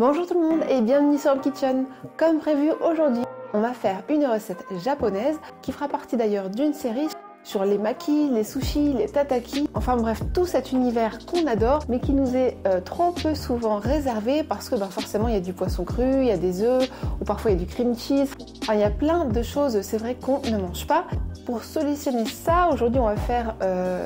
Bonjour tout le monde et bienvenue sur Home Kitchen. Comme prévu aujourd'hui, on va faire une recette japonaise qui fera partie d'ailleurs d'une série sur les makis, les sushis, les tataki, enfin bref tout cet univers qu'on adore mais qui nous est trop peu souvent réservé parce que forcément il y a du poisson cru, il y a des œufs ou parfois il y a du cream cheese, enfin, il y a plein de choses c'est vrai qu'on ne mange pas. Pour solutionner ça, aujourd'hui on va faire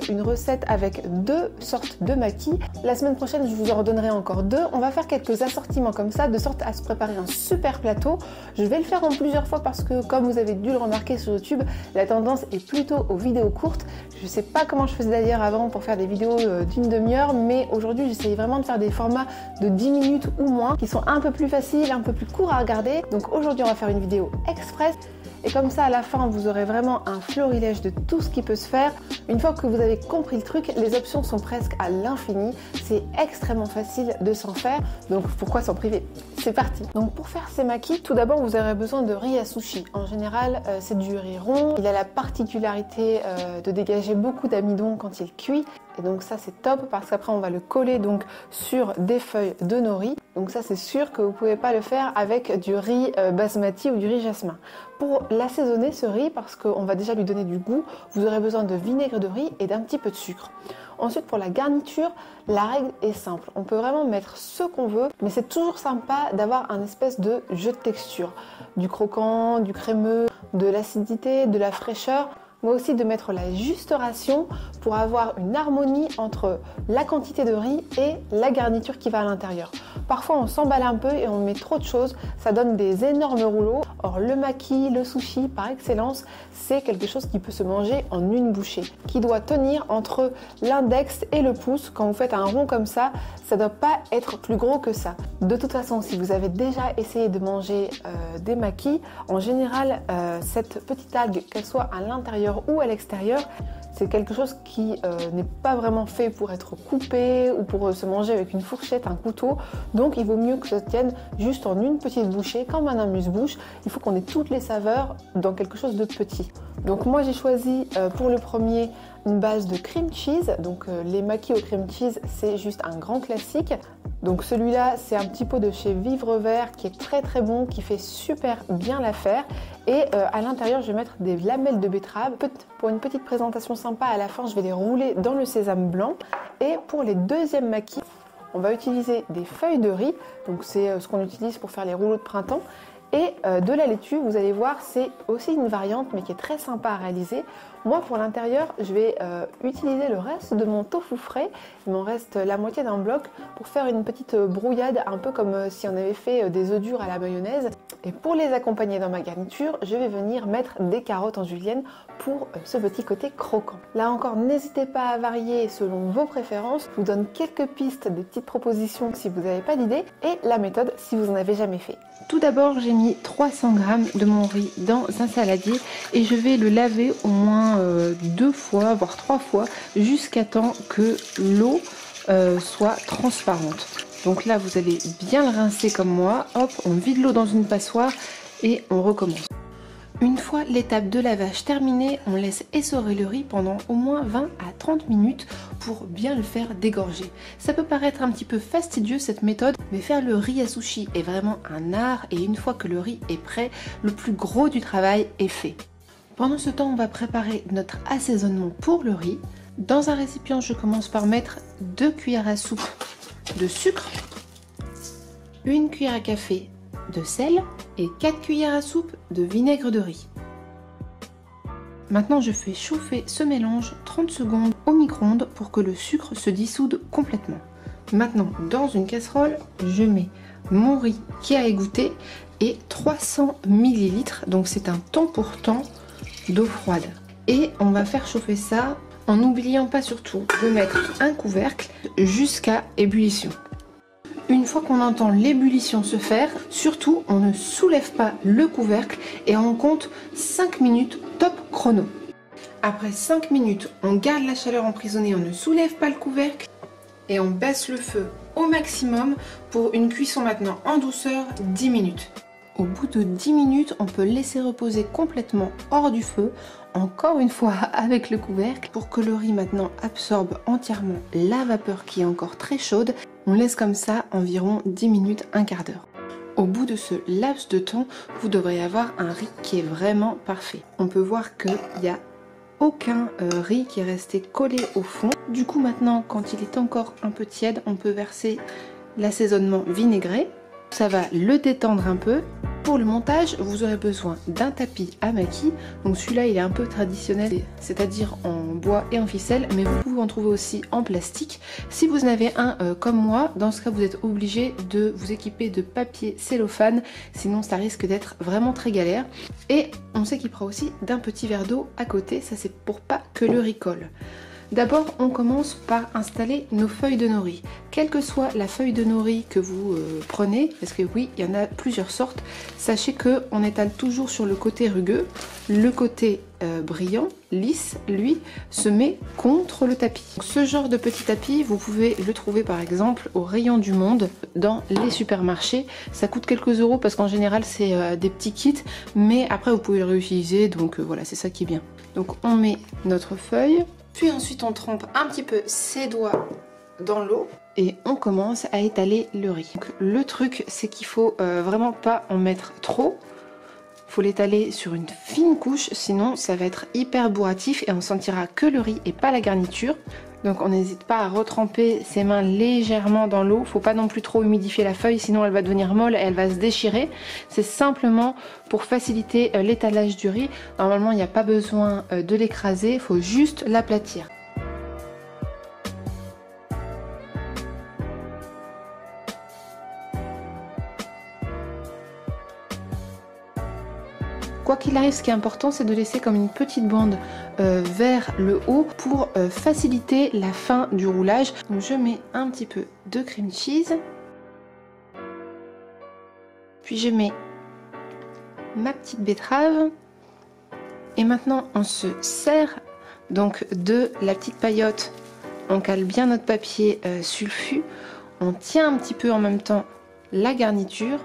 une recette avec deux sortes de makis. La semaine prochaine je vous en redonnerai encore deux. On va faire quelques assortiments comme ça de sorte à se préparer un super plateau. Je vais le faire en plusieurs fois parce que comme vous avez dû le remarquer sur YouTube, la tendance est plutôt aux vidéos courtes. Je sais pas comment je faisais d'ailleurs avant pour faire des vidéos d'une demi-heure, mais aujourd'hui j'essaye vraiment de faire des formats de 10 minutes ou moins qui sont un peu plus faciles, un peu plus courts à regarder. Donc aujourd'hui on va faire une vidéo express. Et comme ça, à la fin, vous aurez vraiment un florilège de tout ce qui peut se faire. Une fois que vous avez compris le truc, les options sont presque à l'infini. C'est extrêmement facile de s'en faire, donc pourquoi s'en priver? C'est parti! Donc pour faire ces makis, tout d'abord, vous aurez besoin de riz à sushi. En général, c'est du riz rond. Il a la particularité de dégager beaucoup d'amidon quand il cuit. Et donc ça, c'est top parce qu'après, on va le coller donc sur des feuilles de nori. Donc ça, c'est sûr que vous ne pouvez pas le faire avec du riz basmati ou du riz jasmin. Pour l'assaisonner ce riz, parce qu'on va déjà lui donner du goût, vous aurez besoin de vinaigre de riz et d'un petit peu de sucre. Ensuite, pour la garniture, la règle est simple. On peut vraiment mettre ce qu'on veut, mais c'est toujours sympa d'avoir un espèce de jeu de texture. Du croquant, du crémeux, de l'acidité, de la fraîcheur. Mais aussi de mettre la juste ration pour avoir une harmonie entre la quantité de riz et la garniture qui va à l'intérieur. Parfois on s'emballe un peu et on met trop de choses, ça donne des énormes rouleaux. Or le maki, le sushi par excellence, c'est quelque chose qui peut se manger en une bouchée, qui doit tenir entre l'index et le pouce. Quand vous faites un rond comme ça ne doit pas être plus gros que ça. De toute façon, si vous avez déjà essayé de manger des makis, en général cette petite algue, qu'elle soit à l'intérieur ou à l'extérieur, c'est quelque chose qui n'est pas vraiment fait pour être coupé ou pour se manger avec une fourchette, un couteau. Donc il vaut mieux que ça tienne juste en une petite bouchée, comme un amuse-bouche. Il faut qu'on ait toutes les saveurs dans quelque chose de petit. Donc moi j'ai choisi pour le premier une base de cream cheese. Donc les makis au cream cheese, c'est juste un grand classique. Donc celui-là, c'est un petit pot de chez Vivre Vert qui est très très bon, qui fait super bien l'affaire. Et à l'intérieur, je vais mettre des lamelles de betterave. Pour une petite présentation sympa, à la fin, je vais les rouler dans le sésame blanc. Et pour les deuxièmes makis, on va utiliser des feuilles de riz. Donc c'est ce qu'on utilise pour faire les rouleaux de printemps. Et de la laitue, vous allez voir, c'est aussi une variante mais qui est très sympa à réaliser. Moi pour l'intérieur, je vais utiliser le reste de mon tofu frais. Il m'en reste la moitié d'un bloc pour faire une petite brouillade, un peu comme si on avait fait des œufs durs à la mayonnaise. Et pour les accompagner dans ma garniture, je vais venir mettre des carottes en julienne pour ce petit côté croquant. Là encore, n'hésitez pas à varier selon vos préférences. Je vous donne quelques pistes, des petites propositions si vous n'avez pas d'idée et la méthode si vous n'en avez jamais fait. Tout d'abord, j'ai mis 300 g de mon riz dans un saladier et je vais le laver au moins 2 fois, voire 3 fois, jusqu'à temps que l'eau soit transparente. Donc là, vous allez bien le rincer comme moi. Hop, on vide l'eau dans une passoire et on recommence. Une fois l'étape de lavage terminée, on laisse essorer le riz pendant au moins 20 à 30 minutes pour bien le faire dégorger. Ça peut paraître un petit peu fastidieux cette méthode, mais faire le riz à sushi est vraiment un art et une fois que le riz est prêt, le plus gros du travail est fait. Pendant ce temps, on va préparer notre assaisonnement pour le riz. Dans un récipient, je commence par mettre 2 cuillères à soupe de sucre, 1 cuillère à café de sel et 4 cuillères à soupe de vinaigre de riz. Maintenant je fais chauffer ce mélange 30 secondes au micro-ondes pour que le sucre se dissoude complètement. Maintenant dans une casserole, je mets mon riz qui a égoutté et 300 ml, donc c'est un temps pour temps d'eau froide. Et on va faire chauffer ça en n'oubliant pas surtout de mettre un couvercle jusqu'à ébullition. Une fois qu'on entend l'ébullition se faire, surtout on ne soulève pas le couvercle et on compte 5 minutes top chrono. Après 5 minutes, on garde la chaleur emprisonnée, on ne soulève pas le couvercle et on baisse le feu au maximum pour une cuisson maintenant en douceur 10 minutes. Au bout de 10 minutes, on peut laisser reposer complètement hors du feu encore une fois avec le couvercle pour que le riz maintenant absorbe entièrement la vapeur qui est encore très chaude. On laisse comme ça environ 10 minutes, un quart d'heure. Au bout de ce laps de temps, vous devrez avoir un riz qui est vraiment parfait. On peut voir qu'il n'y a aucun riz qui est resté collé au fond. Du coup maintenant, quand il est encore un peu tiède, on peut verser l'assaisonnement vinaigré. Ça va le détendre un peu. Pour le montage, vous aurez besoin d'un tapis à maquis. Donc celui-là, il est un peu traditionnel, c'est-à-dire en bois et en ficelle, mais vous pouvez en trouver aussi en plastique. Si vous en avez un comme moi, dans ce cas, vous êtes obligé de vous équiper de papier cellophane, sinon ça risque d'être vraiment très galère. Et on s'équipera aussi d'un petit verre d'eau à côté, ça c'est pour pas que le riz colle. D'abord, on commence par installer nos feuilles de nori. Quelle que soit la feuille de nori que vous prenez, parce que oui, il y en a plusieurs sortes, sachez qu'on étale toujours sur le côté rugueux. Le côté brillant, lisse, lui, se met contre le tapis. Ce genre de petit tapis, vous pouvez le trouver par exemple au rayon du Monde dans les supermarchés. Ça coûte quelques euros parce qu'en général c'est des petits kits, mais après vous pouvez le réutiliser, donc voilà, c'est ça qui est bien. Donc on met notre feuille. Puis ensuite on trempe un petit peu ses doigts dans l'eau et on commence à étaler le riz. Donc, le truc c'est qu'il faut vraiment pas en mettre trop. Il faut l'étaler sur une fine couche, sinon ça va être hyper bourratif et on sentira que le riz et pas la garniture. Donc on n'hésite pas à retremper ses mains légèrement dans l'eau. Faut pas non plus trop humidifier la feuille, sinon elle va devenir molle et elle va se déchirer. C'est simplement pour faciliter l'étalage du riz. Normalement il n'y a pas besoin de l'écraser, il faut juste l'aplatir. Quoi qu'il arrive, ce qui est important, c'est de laisser comme une petite bande vers le haut pour faciliter la fin du roulage. Donc je mets un petit peu de cream cheese. Puis je mets ma petite betterave. Et maintenant, on se sert donc de la petite paillote. On cale bien notre papier sulfu. On tient un petit peu en même temps la garniture.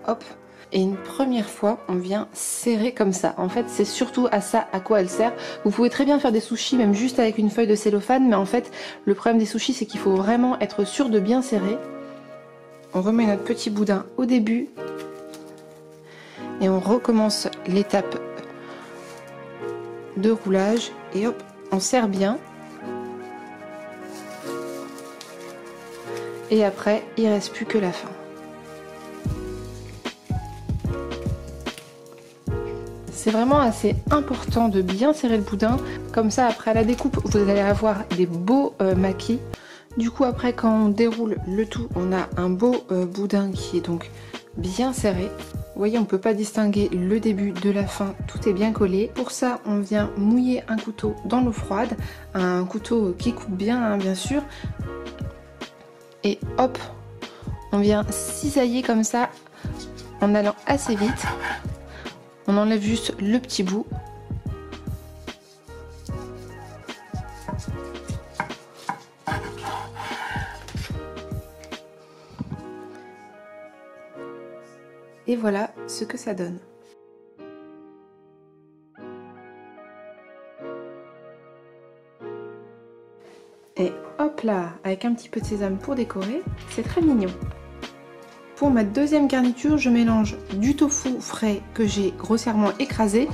Hop. Et une première fois, on vient serrer comme ça. En fait, c'est surtout à ça à quoi elle sert. Vous pouvez très bien faire des sushis, même juste avec une feuille de cellophane, mais en fait, le problème des sushis, c'est qu'il faut vraiment être sûr de bien serrer. On remet notre petit boudin au début. Et on recommence l'étape de roulage. Et hop, on serre bien. Et après, il ne reste plus que la fin. C'est vraiment assez important de bien serrer le boudin, comme ça après à la découpe vous allez avoir des beaux maquis. Du coup après quand on déroule le tout, on a un beau boudin qui est donc bien serré. Vous voyez, on ne peut pas distinguer le début de la fin, tout est bien collé. Pour ça on vient mouiller un couteau dans l'eau froide, un couteau qui coupe bien hein, bien sûr. Et hop, on vient cisailler comme ça en allant assez vite. On enlève juste le petit bout. Et voilà ce que ça donne. Et hop là, avec un petit peu de sésame pour décorer, c'est très mignon. Pour ma deuxième garniture, je mélange du tofu frais que j'ai grossièrement écrasé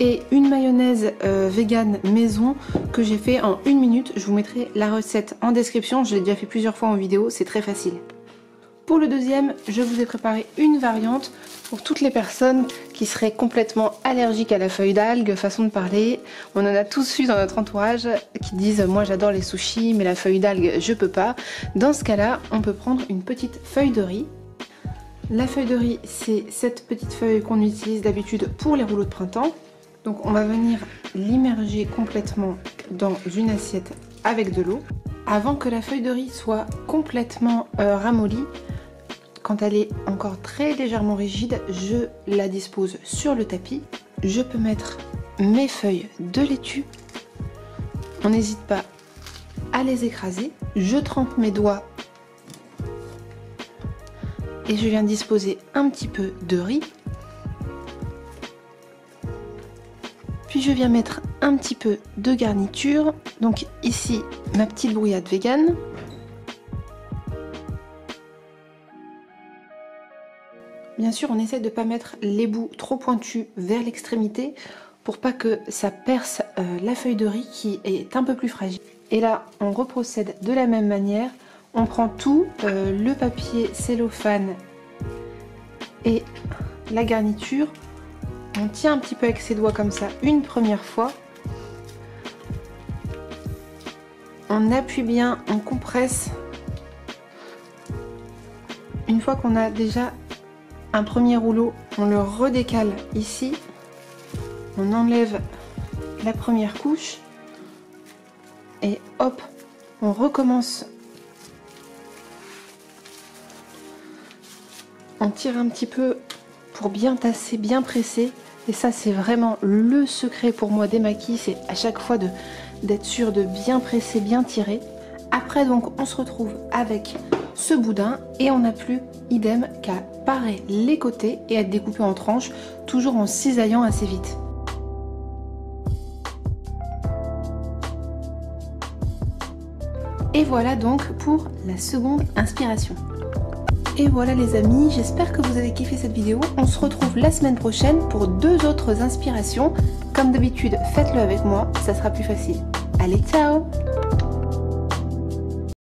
et une mayonnaise vegan maison que j'ai fait en 1 minute. Je vous mettrai la recette en description, je l'ai déjà fait plusieurs fois en vidéo, c'est très facile. Pour le deuxième, je vous ai préparé une variante pour toutes les personnes qui seraient complètement allergiques à la feuille d'algue, façon de parler. On en a tous eu dans notre entourage qui disent « moi j'adore les sushis mais la feuille d'algue je peux pas ». Dans ce cas-là, on peut prendre une petite feuille de riz. La feuille de riz, c'est cette petite feuille qu'on utilise d'habitude pour les rouleaux de printemps. Donc on va venir l'immerger complètement dans une assiette avec de l'eau. Avant que la feuille de riz soit complètement ramollie, quand elle est encore très légèrement rigide, je la dispose sur le tapis. Je peux mettre mes feuilles de laitue. On n'hésite pas à les écraser. Je trempe mes doigts. Et je viens disposer un petit peu de riz. Puis je viens mettre un petit peu de garniture. Donc ici, ma petite brouillade vegan. Bien sûr, on essaie de ne pas mettre les bouts trop pointus vers l'extrémité pour pas que ça perce la feuille de riz qui est un peu plus fragile. Et là, on reprocède de la même manière. On prend tout, le papier cellophane et la garniture. On tient un petit peu avec ses doigts comme ça une première fois. On appuie bien, on compresse. Une fois qu'on a déjà un premier rouleau, on le redécale ici. On enlève la première couche. Et hop, on recommence. On tire un petit peu pour bien tasser, bien presser. Et ça, c'est vraiment le secret pour moi des maquis. C'est à chaque fois d'être sûr de bien presser, bien tirer. Après, donc, on se retrouve avec ce boudin. Et on n'a plus, idem, qu'à parer les côtés et à découper en tranches, toujours en cisaillant assez vite. Et voilà donc pour la seconde inspiration. Et voilà les amis, j'espère que vous avez kiffé cette vidéo. On se retrouve la semaine prochaine pour 2 autres inspirations. Comme d'habitude, faites-le avec moi, ça sera plus facile. Allez, ciao!